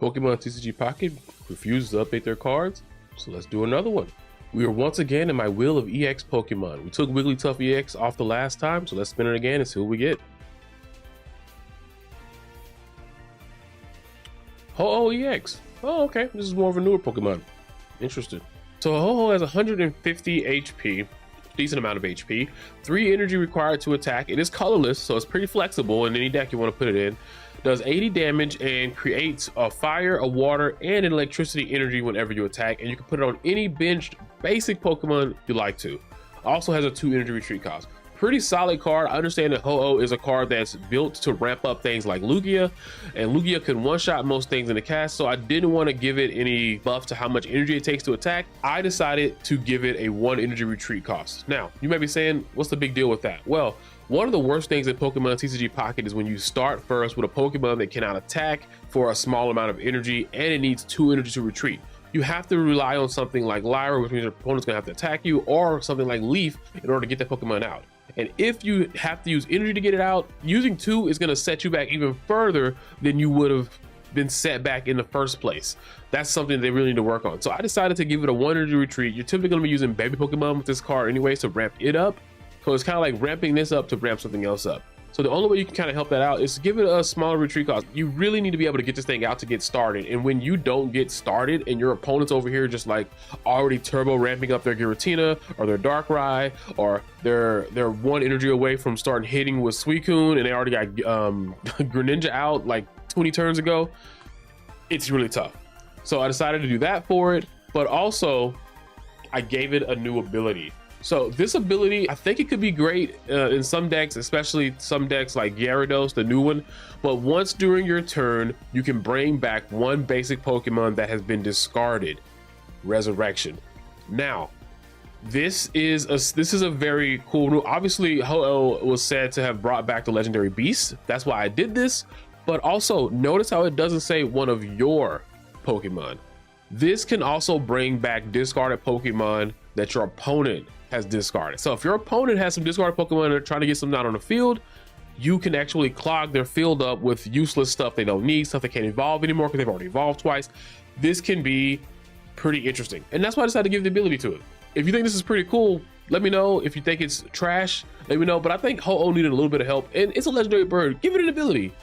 Pokemon TCG Pocket refuses to update their cards, so let's do another one. We are once again in my Wheel of EX Pokemon. We took Wigglytuff EX off the last time, so let's spin it again and see what we get. Ho-Oh EX. Oh, okay. This is more of a newer Pokemon. Interesting. So Ho-Oh has 150 HP, decent amount of HP, 3 energy required to attack. It is colorless, so it's pretty flexible in any deck you want to put it in. Does 80 damage and creates a fire, a water, and an electricity energy whenever you attack, and you can put it on any benched basic Pokemon you like to. Also has a 2 energy retreat cost. Pretty solid card. I understand that Ho-Oh is a card that's built to ramp up things like Lugia, and Lugia can one-shot most things in the cast, so I didn't want to give it any buff to how much energy it takes to attack. I decided to give it a 1 energy retreat cost. Now, you may be saying, what's the big deal with that? Well, one of the worst things in Pokemon TCG Pocket is when you start first with a Pokemon that cannot attack for a small amount of energy, and it needs 2 energy to retreat. You have to rely on something like Lyra, which means your opponent's gonna have to attack you, or something like Leaf in order to get that Pokemon out. And if you have to use energy to get it out, using 2 is gonna set you back even further than you would have been set back in the first place. That's something they really need to work on. So I decided to give it a 1 energy retreat. You're typically gonna be using baby Pokemon with this card anyways to ramp it up. So it's kind of like ramping this up to ramp something else up. So the only way you can kind of help that out is to give it a smaller retreat cost. You really need to be able to get this thing out to get started. And when you don't get started and your opponent's over here just like already turbo ramping up their Giratina or their Darkrai, or they're 1 energy away from starting hitting with Suicune and they already got Greninja out like 20 turns ago, it's really tough. So I decided to do that for it, but also I gave it a new ability. So this ability, I think it could be great in some decks, especially some decks like Gyarados, the new one. But once during your turn, you can bring back 1 basic Pokemon that has been discarded. Resurrection. Now, this is a very cool rule. Obviously, Ho-Oh was said to have brought back the legendary beast. That's why I did this. But also, notice how it doesn't say one of your Pokemon. This can also bring back discarded Pokemon that your opponent has discarded. So if your opponent has some discarded Pokemon and they're trying to get some out on the field, you can actually clog their field up with useless stuff they don't need, stuff they can't evolve anymore because they've already evolved twice. This can be pretty interesting. And that's why I decided to give the ability to it. If you think this is pretty cool, let me know. If you think it's trash, let me know. But I think Ho-Oh needed a little bit of help, and it's a legendary bird. Give it an ability.